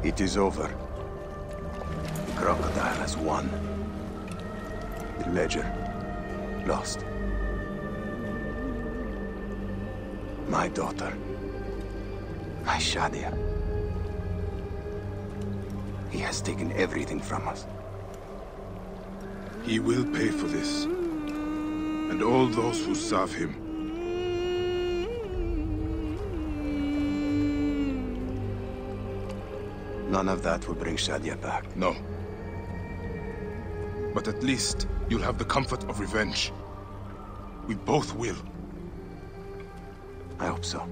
It is over. The crocodile has won. The ledger lost. My daughter. My Shadia. He has taken everything from us. He will pay for this. And all those who serve him. None of that will bring Shadia back. No. But at least you'll have the comfort of revenge. We both will. I hope so.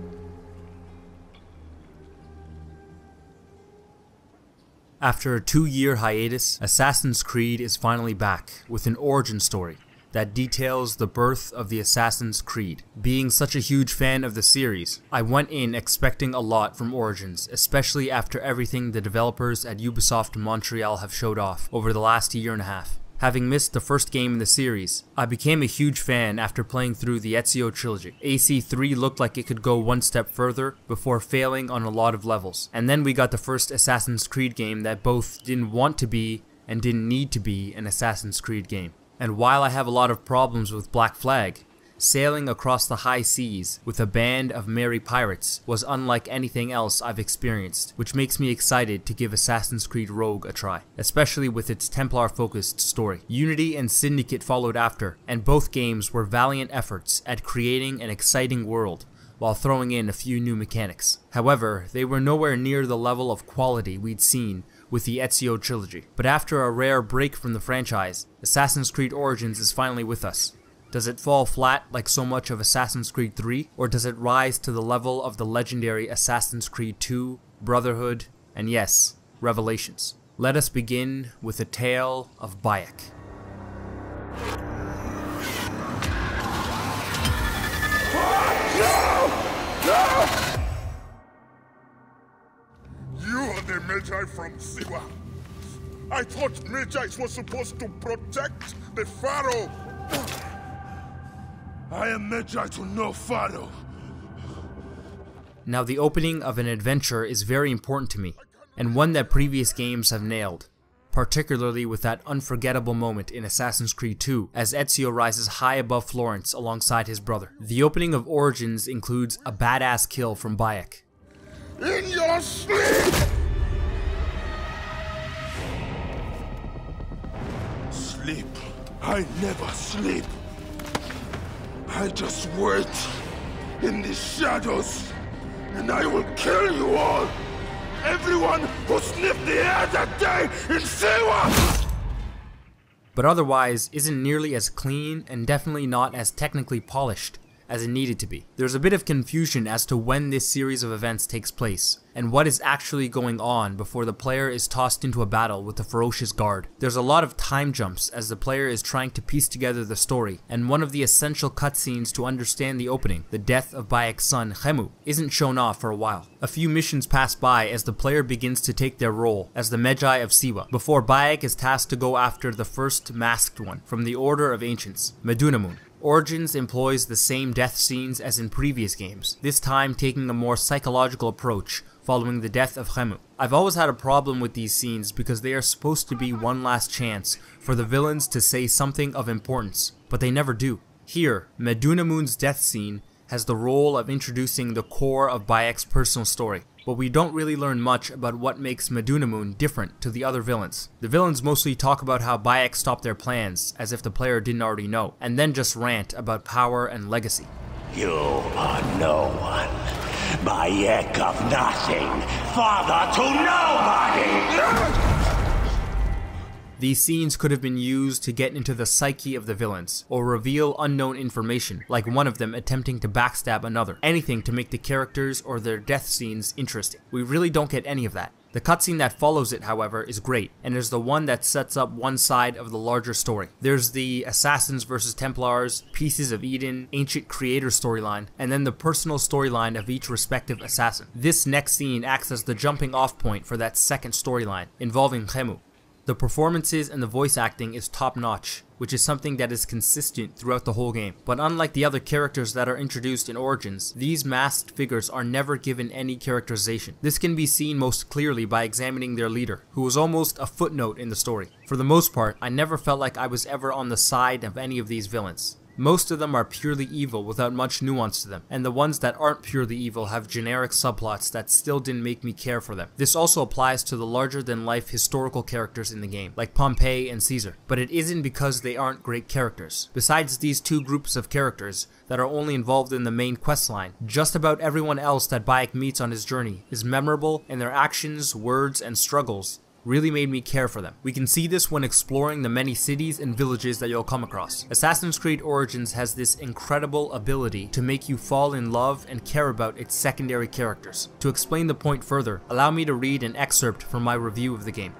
After a 2-year hiatus, Assassin's Creed is finally back with an origin story that details the birth of the Assassin's Creed. Being such a huge fan of the series, I went in expecting a lot from Origins, especially after everything the developers at Ubisoft Montreal have showed off over the last year and a half. Having missed the first game in the series, I became a huge fan after playing through the Ezio trilogy. AC3 looked like it could go one step further before failing on a lot of levels. And then we got the first Assassin's Creed game that both didn't want to be and didn't need to be an Assassin's Creed game. And while I have a lot of problems with Black Flag, sailing across the high seas with a band of merry pirates was unlike anything else I've experienced, which makes me excited to give Assassin's Creed Rogue a try, especially with its Templar-focused story. Unity and Syndicate followed after, and both games were valiant efforts at creating an exciting world, while throwing in a few new mechanics. However, they were nowhere near the level of quality we'd seen with the Ezio trilogy. But after a rare break from the franchise, Assassin's Creed Origins is finally with us. Does it fall flat like so much of Assassin's Creed 3, or does it rise to the level of the legendary Assassin's Creed 2, Brotherhood, and yes, Revelations? Let us begin with a tale of Bayek. You are the Magi from Siwa. I thought Magi was supposed to protect the Pharaoh. I am Magi to no Pharaoh. Now, the opening of an adventure is very important to me, and one that previous games have nailed, particularly with that unforgettable moment in Assassin's Creed 2 as Ezio rises high above Florence alongside his brother. The opening of Origins includes a badass kill from Bayek. In your sleep! Sleep? I never sleep. I just wait in the shadows, and I will kill you all! Everyone who sniffed the air that day in Siwa! But otherwise isn't nearly as clean and definitely not as technically polished as it needed to be. There's a bit of confusion as to when this series of events takes place, and what is actually going on before the player is tossed into a battle with the ferocious guard. There's a lot of time jumps as the player is trying to piece together the story, and one of the essential cutscenes to understand the opening, the death of Bayek's son, Khemu, isn't shown off for a while. A few missions pass by as the player begins to take their role as the Magi of Siwa, before Bayek is tasked to go after the first masked one from the Order of Ancients, Medunamun. Origins employs the same death scenes as in previous games, this time taking a more psychological approach following the death of Khemu. I've always had a problem with these scenes because they are supposed to be one last chance for the villains to say something of importance, but they never do. Here, Medunamun's death scene has the role of introducing the core of Bayek's personal story, but we don't really learn much about what makes Medunamun different to the other villains. The villains mostly talk about how Bayek stopped their plans, as if the player didn't already know, and then just rant about power and legacy. You are no one. Bayek of nothing. Father to nobody! These scenes could have been used to get into the psyche of the villains, or reveal unknown information, like one of them attempting to backstab another. Anything to make the characters or their death scenes interesting. We really don't get any of that. The cutscene that follows it, however, is great, and is the one that sets up one side of the larger story. There's the Assassins vs Templars, Pieces of Eden, Ancient Creator storyline, and then the personal storyline of each respective assassin. This next scene acts as the jumping off point for that second storyline, involving Khemu. The performances and the voice acting is top notch, which is something that is consistent throughout the whole game. But unlike the other characters that are introduced in Origins, these masked figures are never given any characterization. This can be seen most clearly by examining their leader, who was almost a footnote in the story. For the most part, I never felt like I was ever on the side of any of these villains. Most of them are purely evil without much nuance to them, and the ones that aren't purely evil have generic subplots that still didn't make me care for them. This also applies to the larger-than-life historical characters in the game, like Pompey and Caesar, but it isn't because they aren't great characters. Besides these two groups of characters that are only involved in the main questline, just about everyone else that Bayek meets on his journey is memorable, and their actions, words, and struggles really made me care for them. We can see this when exploring the many cities and villages that you'll come across. Assassin's Creed Origins has this incredible ability to make you fall in love and care about its secondary characters. To explain the point further, allow me to read an excerpt from my review of the game.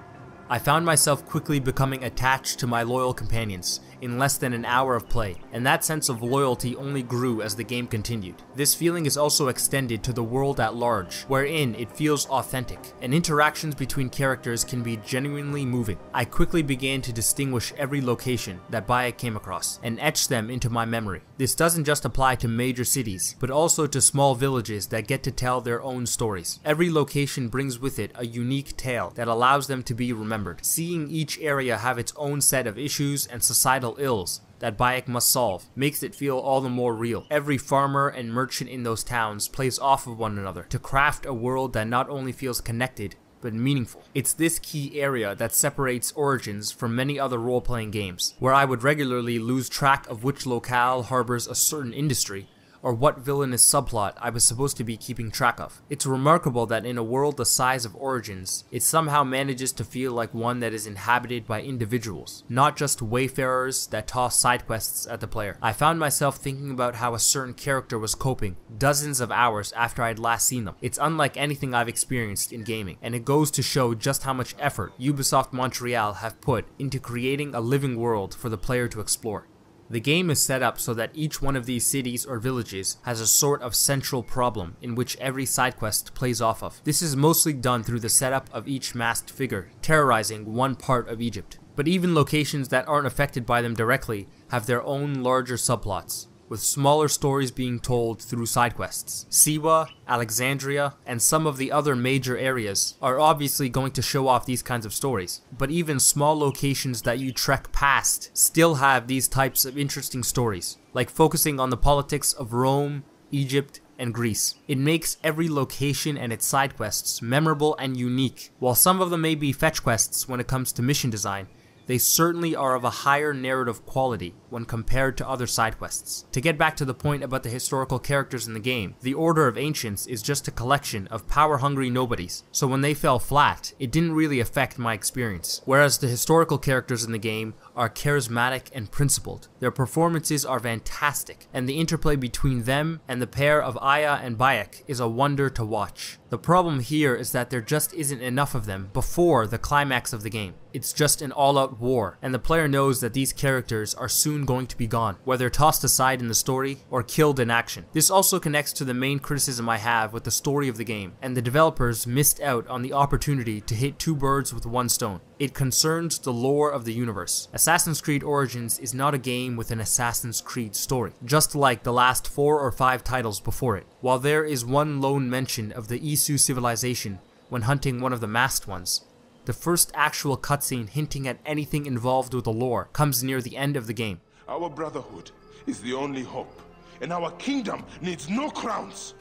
I found myself quickly becoming attached to my loyal companions in less than an hour of play, and that sense of loyalty only grew as the game continued. This feeling is also extended to the world at large, wherein it feels authentic, and interactions between characters can be genuinely moving. I quickly began to distinguish every location that Bayek came across, and etch them into my memory. This doesn't just apply to major cities, but also to small villages that get to tell their own stories. Every location brings with it a unique tale that allows them to be remembered. Seeing each area have its own set of issues and societal ills that Bayek must solve makes it feel all the more real. Every farmer and merchant in those towns plays off of one another to craft a world that not only feels connected, but meaningful. It's this key area that separates Origins from many other role-playing games, where I would regularly lose track of which locale harbors a certain industry, or what villainous subplot I was supposed to be keeping track of. It's remarkable that in a world the size of Origins, it somehow manages to feel like one that is inhabited by individuals, not just wayfarers that toss side quests at the player. I found myself thinking about how a certain character was coping dozens of hours after I'd last seen them. It's unlike anything I've experienced in gaming, and it goes to show just how much effort Ubisoft Montreal have put into creating a living world for the player to explore. The game is set up so that each one of these cities or villages has a sort of central problem in which every side quest plays off of. This is mostly done through the setup of each masked figure terrorizing one part of Egypt. But even locations that aren't affected by them directly have their own larger subplots, with smaller stories being told through side quests. Siwa, Alexandria, and some of the other major areas are obviously going to show off these kinds of stories, but even small locations that you trek past still have these types of interesting stories, like focusing on the politics of Rome, Egypt, and Greece. It makes every location and its side quests memorable and unique. While some of them may be fetch quests when it comes to mission design, they certainly are of a higher narrative quality when compared to other side quests. To get back to the point about the historical characters in the game, the Order of Ancients is just a collection of power-hungry nobodies, so when they fell flat, it didn't really affect my experience. Whereas the historical characters in the game are charismatic and principled. Their performances are fantastic, and the interplay between them and the pair of Aya and Bayek is a wonder to watch. The problem here is that there just isn't enough of them before the climax of the game. It's just an all-out war, and the player knows that these characters are soon going to be gone, whether tossed aside in the story or killed in action. This also connects to the main criticism I have with the story of the game, and the developers missed out on the opportunity to hit two birds with one stone. It concerns the lore of the universe. Assassin's Creed Origins is not a game with an Assassin's Creed story, just like the last 4 or 5 titles before it. While there is one lone mention of the Isu civilization when hunting one of the masked ones, the first actual cutscene hinting at anything involved with the lore comes near the end of the game. Our brotherhood is the only hope, and our kingdom needs no crowns.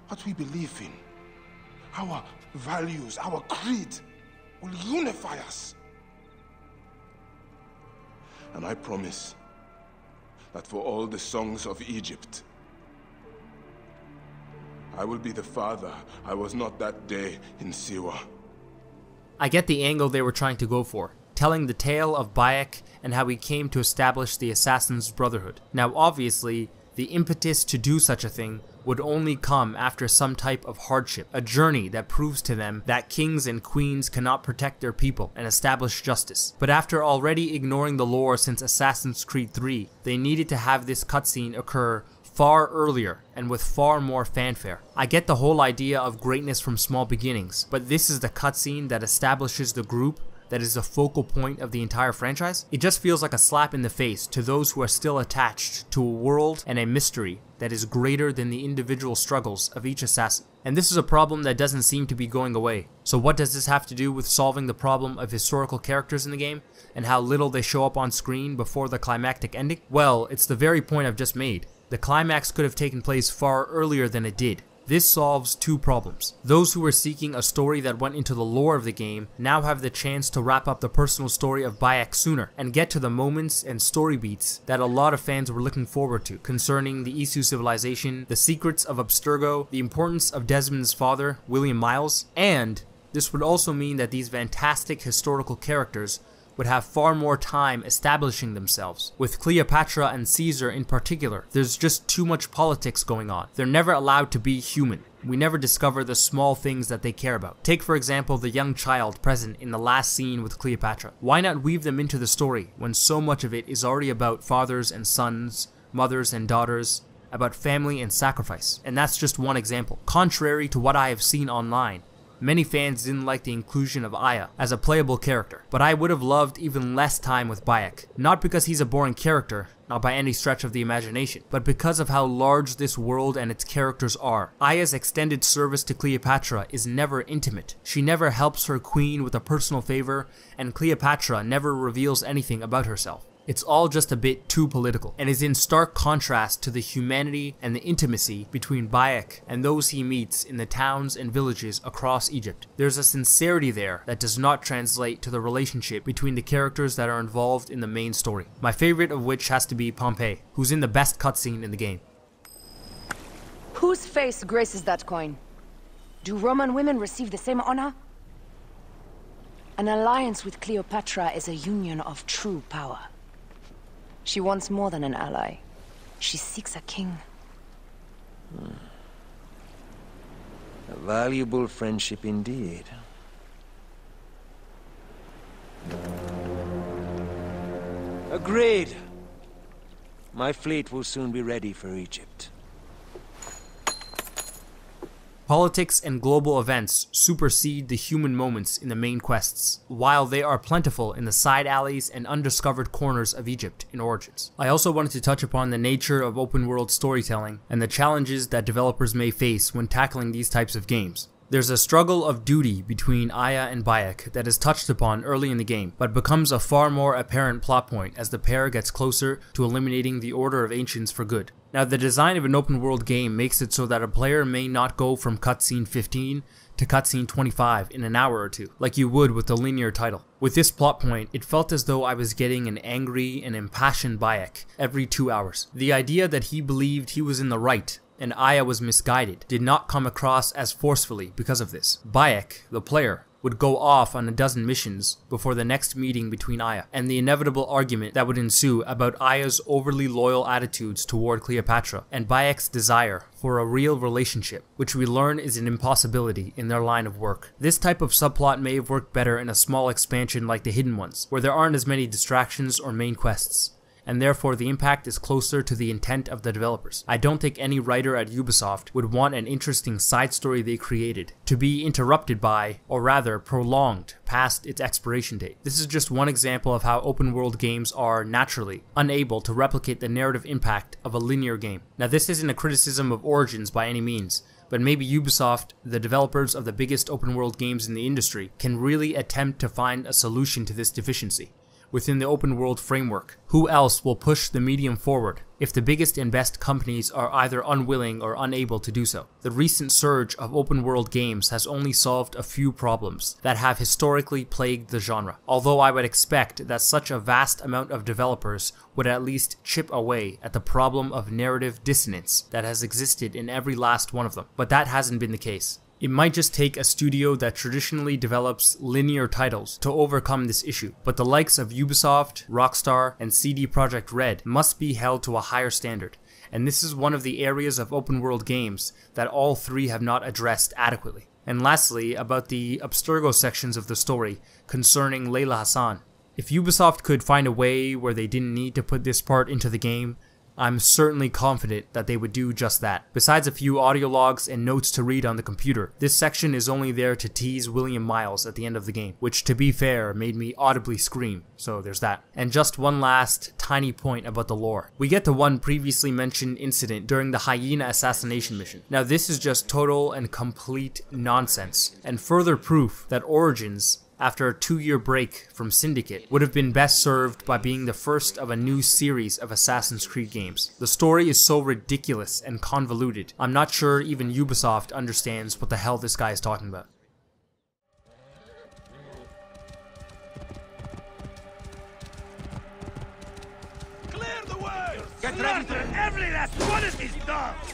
What we believe in, our values, our creed, will unify us. And I promise that for all the songs of Egypt, I will be the father I was not that day in Siwa. I get the angle they were trying to go for, telling the tale of Bayek and how he came to establish the Assassin's Brotherhood. Now obviously, The impetus to do such a thing would only come after some type of hardship, a journey that proves to them that kings and queens cannot protect their people and establish justice. But after already ignoring the lore since Assassin's Creed 3, they needed to have this cutscene occur far earlier and with far more fanfare. I get the whole idea of greatness from small beginnings, but this is the cutscene that establishes the group that is the focal point of the entire franchise. It just feels like a slap in the face to those who are still attached to a world and a mystery that is greater than the individual struggles of each assassin. And this is a problem that doesn't seem to be going away. So what does this have to do with solving the problem of historical characters in the game and how little they show up on screen before the climactic ending? Well, it's the very point I've just made. The climax could have taken place far earlier than it did. This solves two problems. Those who were seeking a story that went into the lore of the game now have the chance to wrap up the personal story of Bayek sooner and get to the moments and story beats that a lot of fans were looking forward to concerning the Isu civilization, the secrets of Abstergo, the importance of Desmond's father, William Miles, and this would also mean that these fantastic historical characters would have far more time establishing themselves. With Cleopatra and Caesar in particular, there's just too much politics going on. They're never allowed to be human. We never discover the small things that they care about. Take for example the young child present in the last scene with Cleopatra. Why not weave them into the story when so much of it is already about fathers and sons, mothers and daughters, about family and sacrifice? And that's just one example. Contrary to what I have seen online, many fans didn't like the inclusion of Aya as a playable character, but I would have loved even less time with Bayek. Not because he's a boring character, not by any stretch of the imagination, but because of how large this world and its characters are. Aya's extended service to Cleopatra is never intimate. She never helps her queen with a personal favor, and Cleopatra never reveals anything about herself. It's all just a bit too political, and is in stark contrast to the humanity and the intimacy between Bayek and those he meets in the towns and villages across Egypt. There's a sincerity there that does not translate to the relationship between the characters that are involved in the main story. My favorite of which has to be Pompey, who's in the best cutscene in the game. Whose face graces that coin? Do Roman women receive the same honor? An alliance with Cleopatra is a union of true power. She wants more than an ally. She seeks a king. A valuable friendship indeed. Agreed. My fleet will soon be ready for Egypt. Politics and global events supersede the human moments in the main quests, while they are plentiful in the side alleys and undiscovered corners of Egypt in Origins. I also wanted to touch upon the nature of open world storytelling and the challenges that developers may face when tackling these types of games. There's a struggle of duty between Aya and Bayek that is touched upon early in the game, but becomes a far more apparent plot point as the pair gets closer to eliminating the Order of Ancients for good. Now, the design of an open world game makes it so that a player may not go from cutscene 15 to cutscene 25 in an hour or two, like you would with a linear title. With this plot point, it felt as though I was getting an angry and impassioned Bayek every 2 hours. The idea that he believed he was in the right and Aya was misguided did not come across as forcefully because of this. Bayek, the player, would go off on a dozen missions before the next meeting between Aya, and the inevitable argument that would ensue about Aya's overly loyal attitudes toward Cleopatra and Bayek's desire for a real relationship, which we learn is an impossibility in their line of work. This type of subplot may have worked better in a small expansion like the Hidden Ones, where there aren't as many distractions or main quests, and therefore the impact is closer to the intent of the developers. I don't think any writer at Ubisoft would want an interesting side story they created to be interrupted by, or rather prolonged past its expiration date. This is just one example of how open world games are naturally unable to replicate the narrative impact of a linear game. Now, this isn't a criticism of Origins by any means, but maybe Ubisoft, the developers of the biggest open world games in the industry, can really attempt to find a solution to this deficiency within the open world framework. Who else will push the medium forward if the biggest and best companies are either unwilling or unable to do so? The recent surge of open world games has only solved a few problems that have historically plagued the genre, although I would expect that such a vast amount of developers would at least chip away at the problem of narrative dissonance that has existed in every last one of them, but that hasn't been the case. It might just take a studio that traditionally develops linear titles to overcome this issue, but the likes of Ubisoft, Rockstar, and CD Projekt Red must be held to a higher standard, and this is one of the areas of open world games that all three have not addressed adequately. And lastly, about the Abstergo sections of the story concerning Layla Hassan. If Ubisoft could find a way where they didn't need to put this part into the game, I'm certainly confident that they would do just that. Besides a few audio logs and notes to read on the computer, this section is only there to tease William Miles at the end of the game, which to be fair made me audibly scream, so there's that. And just one last tiny point about the lore. We get to one previously mentioned incident during the hyena assassination mission. Now this is just total and complete nonsense, and further proof that Origins, after a 2-year break from Syndicate, would have been best served by being the first of a new series of Assassin's Creed games. The story is so ridiculous and convoluted, I'm not sure even Ubisoft understands what the hell this guy is talking about. Clear the way! Get ready to every last one of these dogs!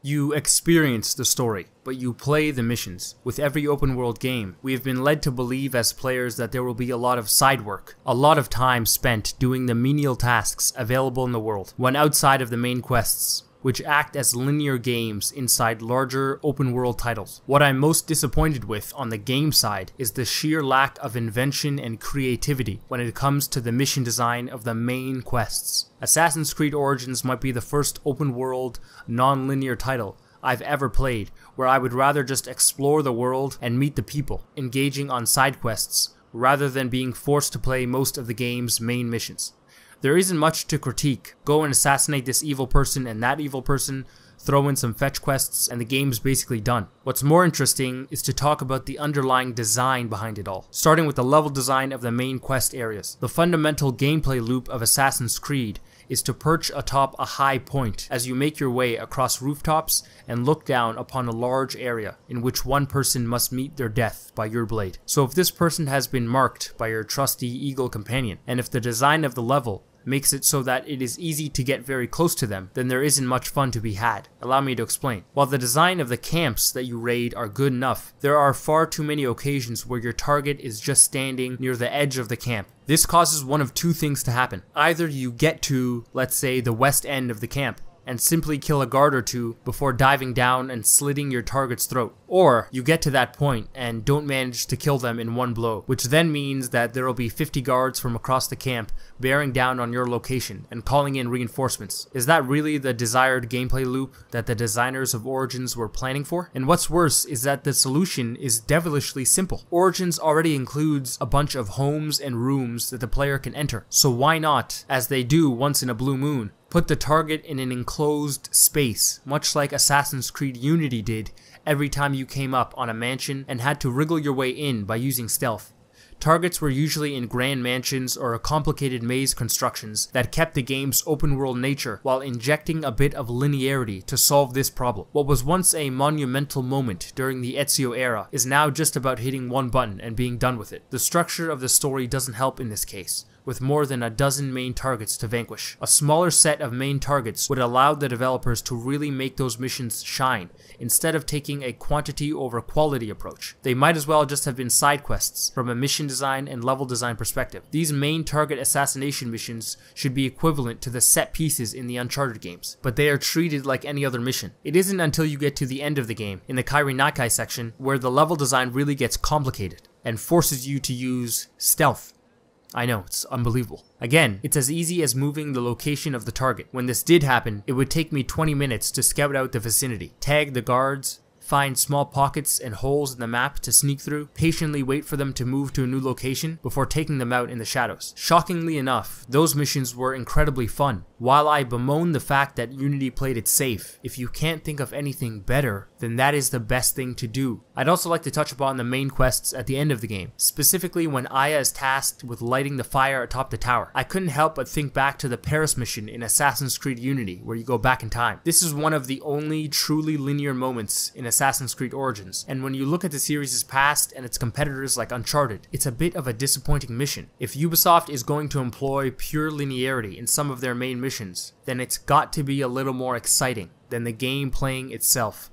You experience the story, but you play the missions. With every open world game, we have been led to believe as players that there will be a lot of side work, a lot of time spent doing the menial tasks available in the world, when outside of the main quests, which act as linear games inside larger open world titles. What I'm most disappointed with on the game side is the sheer lack of invention and creativity when it comes to the mission design of the main quests. Assassin's Creed Origins might be the first open world, non-linear title I've ever played where I would rather just explore the world and meet the people, engaging on side quests, rather than being forced to play most of the game's main missions. There isn't much to critique. Go and assassinate this evil person and that evil person, throw in some fetch quests, and the game's basically done. What's more interesting is to talk about the underlying design behind it all, starting with the level design of the main quest areas. The fundamental gameplay loop of Assassin's Creed is to perch atop a high point as you make your way across rooftops and look down upon a large area in which one person must meet their death by your blade. So if this person has been marked by your trusty eagle companion, and if the design of the level makes it so that it is easy to get very close to them, then there isn't much fun to be had. Allow me to explain. While the design of the camps that you raid are good enough, there are far too many occasions where your target is just standing near the edge of the camp. This causes one of two things to happen. Either you get to, let's say, the west end of the camp, and simply kill a guard or two before diving down and slitting your target's throat. Or you get to that point and don't manage to kill them in one blow, which then means that there will be 50 guards from across the camp bearing down on your location and calling in reinforcements. Is that really the desired gameplay loop that the designers of Origins were planning for? And what's worse is that the solution is devilishly simple. Origins already includes a bunch of homes and rooms that the player can enter, so why not, as they do once in a blue moon, put the target in an enclosed space, much like Assassin's Creed Unity did every time you came up on a mansion and had to wriggle your way in by using stealth. Targets were usually in grand mansions or complicated maze constructions that kept the game's open world nature while injecting a bit of linearity to solve this problem. What was once a monumental moment during the Ezio era is now just about hitting one button and being done with it. The structure of the story doesn't help in this case, with more than a dozen main targets to vanquish. A smaller set of main targets would allow the developers to really make those missions shine, instead of taking a quantity over quality approach. They might as well just have been side quests from a mission design and level design perspective. These main target assassination missions should be equivalent to the set pieces in the Uncharted games, but they are treated like any other mission. It isn't until you get to the end of the game, in the Kairi Nakai section, where the level design really gets complicated and forces you to use stealth. I know, it's unbelievable. Again, it's as easy as moving the location of the target. When this did happen, it would take me 20 minutes to scout out the vicinity, tag the guards, find small pockets and holes in the map to sneak through, patiently wait for them to move to a new location before taking them out in the shadows. Shockingly enough, those missions were incredibly fun. While I bemoan the fact that Unity played it safe, if you can't think of anything better, then that is the best thing to do. I'd also like to touch upon the main quests at the end of the game, specifically when Aya is tasked with lighting the fire atop the tower. I couldn't help but think back to the Paris mission in Assassin's Creed Unity, where you go back in time. This is one of the only truly linear moments in Assassin's Creed Origins, and when you look at the series' past and its competitors like Uncharted, it's a bit of a disappointing mission. If Ubisoft is going to employ pure linearity in some of their main missions, then it's got to be a little more exciting than the game playing itself.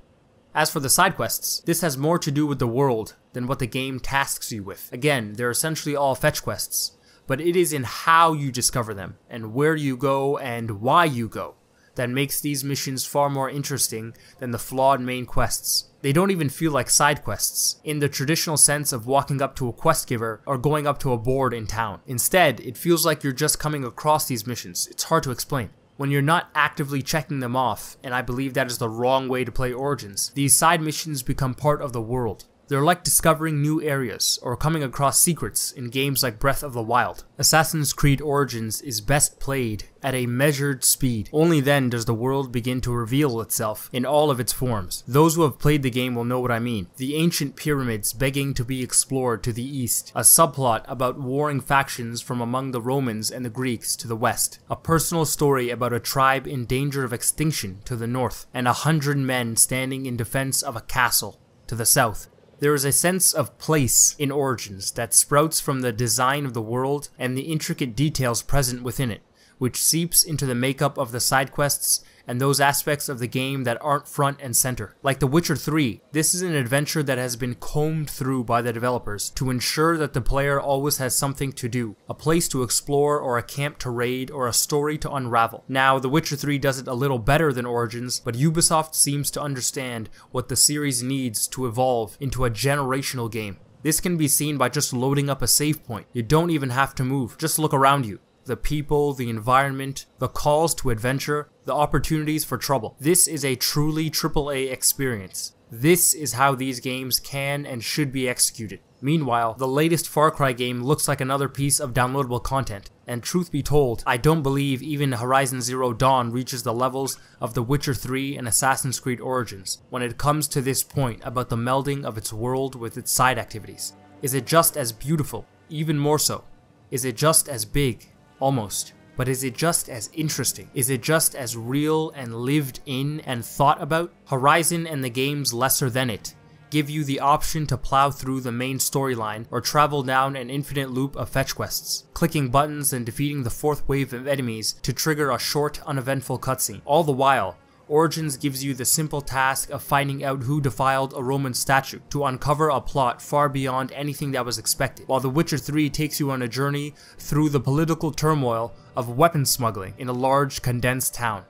As for the side quests, this has more to do with the world than what the game tasks you with. Again, they're essentially all fetch quests, but it is in how you discover them, and where you go and why you go, that makes these missions far more interesting than the flawed main quests. They don't even feel like side quests, in the traditional sense of walking up to a quest giver or going up to a board in town. Instead, it feels like you're just coming across these missions. It's hard to explain. When you're not actively checking them off, and I believe that is the wrong way to play Origins, these side missions become part of the world. They're like discovering new areas, or coming across secrets in games like Breath of the Wild. Assassin's Creed Origins is best played at a measured speed. Only then does the world begin to reveal itself in all of its forms. Those who have played the game will know what I mean. The ancient pyramids begging to be explored to the east, a subplot about warring factions from among the Romans and the Greeks to the west, a personal story about a tribe in danger of extinction to the north, and 100 men standing in defense of a castle to the south. There is a sense of place in Origins that sprouts from the design of the world and the intricate details present within it, which seeps into the makeup of the side quests and those aspects of the game that aren't front and center. Like The Witcher 3, this is an adventure that has been combed through by the developers to ensure that the player always has something to do, a place to explore or a camp to raid or a story to unravel. Now, The Witcher 3 does it a little better than Origins, but Ubisoft seems to understand what the series needs to evolve into a generational game. This can be seen by just loading up a save point. You don't even have to move, just look around you. The people, the environment, the calls to adventure, the opportunities for trouble. This is a truly AAA experience. This is how these games can and should be executed. Meanwhile, the latest Far Cry game looks like another piece of downloadable content, and truth be told, I don't believe even Horizon Zero Dawn reaches the levels of The Witcher 3 and Assassin's Creed Origins when it comes to this point about the melding of its world with its side activities. Is it just as beautiful? Even more so. Is it just as big? Almost. But is it just as interesting? Is it just as real and lived in and thought about? Horizon and the games lesser than it give you the option to plow through the main storyline or travel down an infinite loop of fetch quests, clicking buttons and defeating the fourth wave of enemies to trigger a short, uneventful cutscene. All the while, Origins gives you the simple task of finding out who defiled a Roman statue to uncover a plot far beyond anything that was expected, while The Witcher 3 takes you on a journey through the political turmoil of weapon smuggling in a large, condensed town.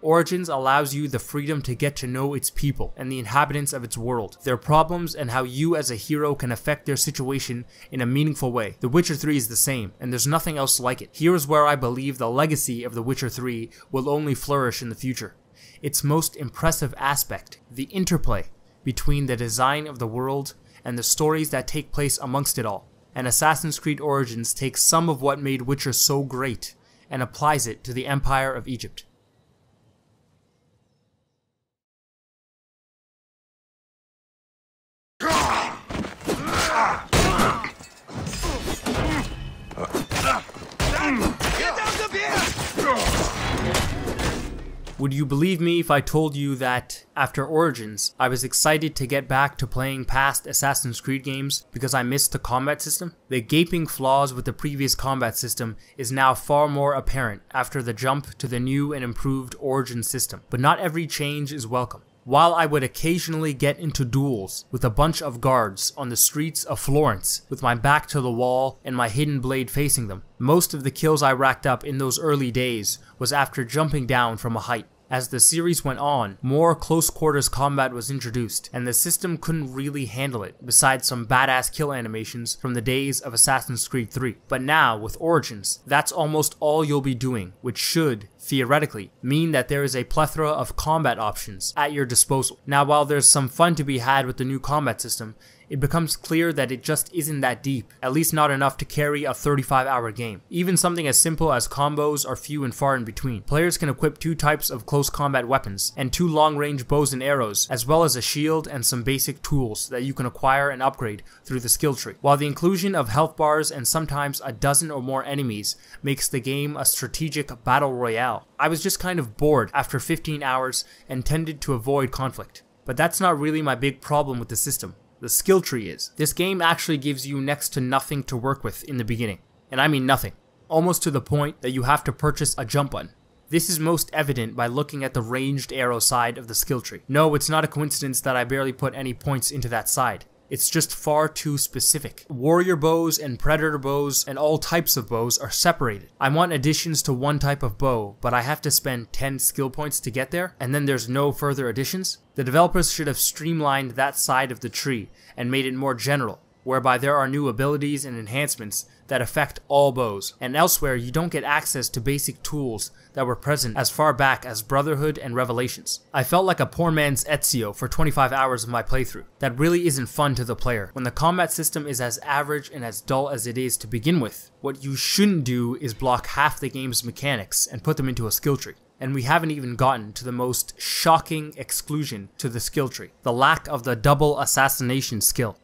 Origins allows you the freedom to get to know its people and the inhabitants of its world, their problems, and how you as a hero can affect their situation in a meaningful way. The Witcher 3 is the same, and there's nothing else like it. Here is where I believe the legacy of The Witcher 3 will only flourish in the future. Its most impressive aspect, the interplay between the design of the world and the stories that take place amongst it all. And Assassin's Creed Origins takes some of what made Witcher so great and applies it to the Empire of Egypt. Would you believe me if I told you that, after Origins, I was excited to get back to playing past Assassin's Creed games because I missed the combat system? The gaping flaws with the previous combat system is now far more apparent after the jump to the new and improved Origins system, but not every change is welcome. While I would occasionally get into duels with a bunch of guards on the streets of Florence with my back to the wall and my hidden blade facing them, most of the kills I racked up in those early days was after jumping down from a height. As the series went on, more close quarters combat was introduced, and the system couldn't really handle it, besides some badass kill animations from the days of Assassin's Creed 3. But now, with Origins, that's almost all you'll be doing, which should, theoretically, mean that there is a plethora of combat options at your disposal. Now, while there's some fun to be had with the new combat system, it becomes clear that it just isn't that deep, at least not enough to carry a 35-hour game. Even something as simple as combos are few and far in between. Players can equip 2 types of close combat weapons, and 2 long-range bows and arrows, as well as a shield and some basic tools that you can acquire and upgrade through the skill tree. While the inclusion of health bars and sometimes a dozen or more enemies makes the game a strategic battle royale, I was just kind of bored after 15 hours and tended to avoid conflict. But that's not really my big problem with the system. The skill tree is. This game actually gives you next to nothing to work with in the beginning. And I mean nothing. Almost to the point that you have to purchase a jump button. This is most evident by looking at the ranged arrow side of the skill tree. No, it's not a coincidence that I barely put any points into that side. It's just far too specific. Warrior bows and predator bows and all types of bows are separated. I want additions to one type of bow, but I have to spend 10 skill points to get there, and then there's no further additions? The developers should have streamlined that side of the tree and made it more general, whereby there are new abilities and enhancements that affect all bows, and elsewhere you don't get access to basic tools that were present as far back as Brotherhood and Revelations. I felt like a poor man's Ezio for 25 hours of my playthrough. That really isn't fun to the player. When the combat system is as average and as dull as it is to begin with, what you shouldn't do is block half the game's mechanics and put them into a skill tree. And we haven't even gotten to the most shocking exclusion to the skill tree, the lack of the double assassination skill.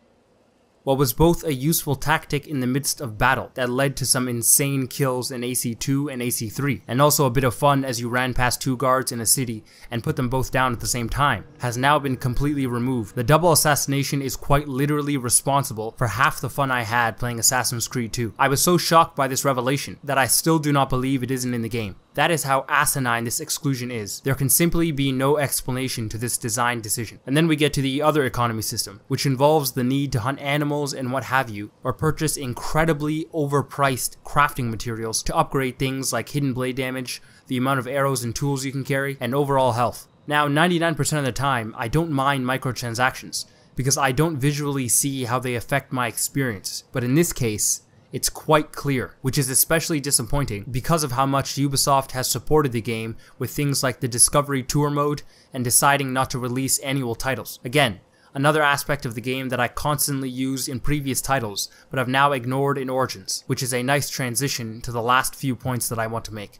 What was both a useful tactic in the midst of battle that led to some insane kills in AC2 and AC3, and also a bit of fun as you ran past two guards in a city and put them both down at the same time, has now been completely removed. The double assassination is quite literally responsible for half the fun I had playing Assassin's Creed 2. I was so shocked by this revelation that I still do not believe it isn't in the game. That is how asinine this exclusion is. There can simply be no explanation to this design decision. And then we get to the other economy system, which involves the need to hunt animals and what have you, or purchase incredibly overpriced crafting materials to upgrade things like hidden blade damage, the amount of arrows and tools you can carry, and overall health. Now, 99% of the time, I don't mind microtransactions, because I don't visually see how they affect my experience. But in this case, it's quite clear, which is especially disappointing because of how much Ubisoft has supported the game with things like the Discovery Tour mode and deciding not to release annual titles. Again, another aspect of the game that I constantly used in previous titles, but have now ignored in Origins, which is a nice transition to the last few points that I want to make.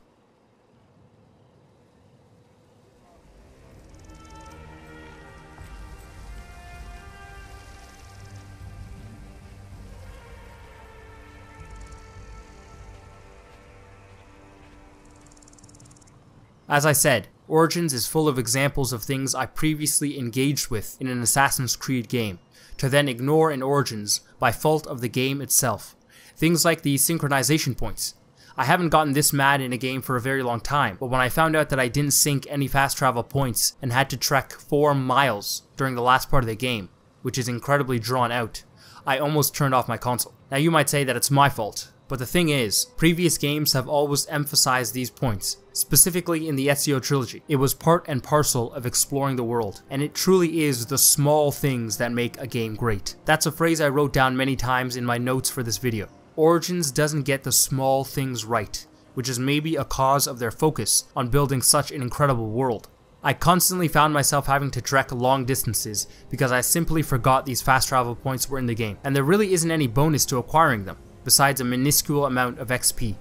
As I said, Origins is full of examples of things I previously engaged with in an Assassin's Creed game, to then ignore in Origins by fault of the game itself. Things like the synchronization points. I haven't gotten this mad in a game for a very long time, but when I found out that I didn't sync any fast travel points and had to trek 4 miles during the last part of the game, which is incredibly drawn out, I almost turned off my console. Now you might say that it's my fault, but the thing is, previous games have always emphasized these points, specifically in the Ezio trilogy. It was part and parcel of exploring the world, and it truly is the small things that make a game great. That's a phrase I wrote down many times in my notes for this video. Origins doesn't get the small things right, which is maybe a cause of their focus on building such an incredible world. I constantly found myself having to trek long distances because I simply forgot these fast travel points were in the game, and there really isn't any bonus to acquiring them, besides a minuscule amount of XP.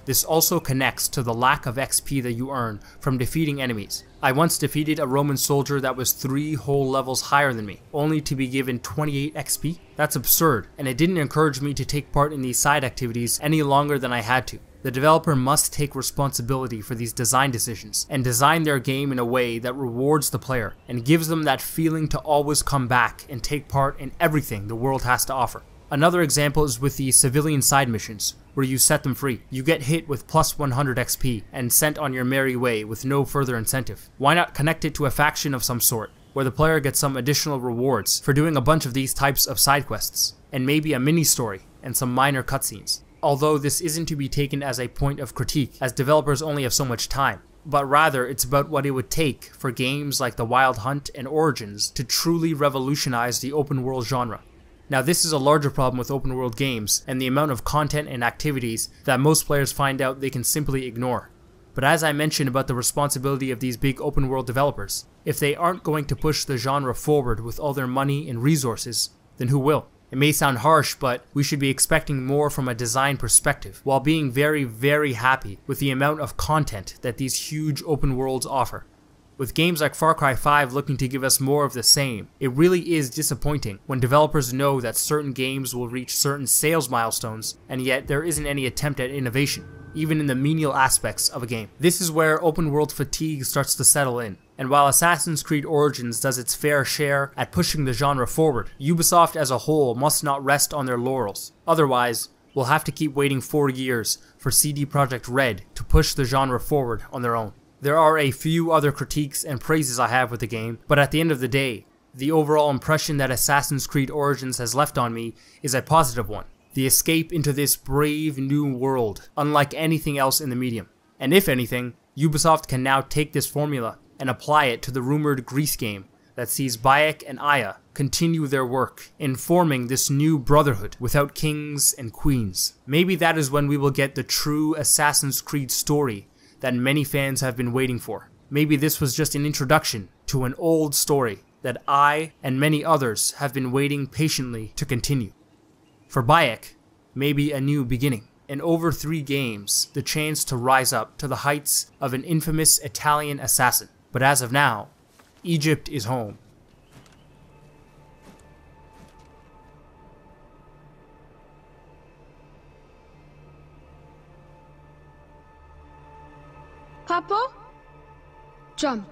This also connects to the lack of XP that you earn from defeating enemies. I once defeated a Roman soldier that was 3 whole levels higher than me, only to be given 28 XP? That's absurd, and it didn't encourage me to take part in these side activities any longer than I had to. The developer must take responsibility for these design decisions, and design their game in a way that rewards the player, and gives them that feeling to always come back and take part in everything the world has to offer. Another example is with the civilian side missions, where you set them free. You get hit with plus 100 XP and sent on your merry way with no further incentive. Why not connect it to a faction of some sort, where the player gets some additional rewards for doing a bunch of these types of side quests, and maybe a mini story and some minor cutscenes. Although this isn't to be taken as a point of critique, as developers only have so much time, but rather it's about what it would take for games like The Wild Hunt and Origins to truly revolutionize the open world genre. Now this is a larger problem with open world games and the amount of content and activities that most players find out they can simply ignore. But as I mentioned about the responsibility of these big open world developers, if they aren't going to push the genre forward with all their money and resources, then who will? It may sound harsh, but we should be expecting more from a design perspective, while being very, very happy with the amount of content that these huge open worlds offer. With games like Far Cry 5 looking to give us more of the same, it really is disappointing when developers know that certain games will reach certain sales milestones, and yet there isn't any attempt at innovation, even in the menial aspects of a game. This is where open world fatigue starts to settle in. And while Assassin's Creed Origins does its fair share at pushing the genre forward, Ubisoft as a whole must not rest on their laurels. Otherwise, we'll have to keep waiting 4 years for CD Projekt Red to push the genre forward on their own. There are a few other critiques and praises I have with the game, but at the end of the day, the overall impression that Assassin's Creed Origins has left on me is a positive one. The escape into this brave new world, unlike anything else in the medium. And if anything, Ubisoft can now take this formula and apply it to the rumored Greece game that sees Bayek and Aya continue their work in forming this new brotherhood without kings and queens. Maybe that is when we will get the true Assassin's Creed story that many fans have been waiting for. Maybe this was just an introduction to an old story that I and many others have been waiting patiently to continue. For Bayek, maybe a new beginning. In over 3 games, the chance to rise up to the heights of an infamous Italian assassin. But as of now, Egypt is home. Papa? Jump.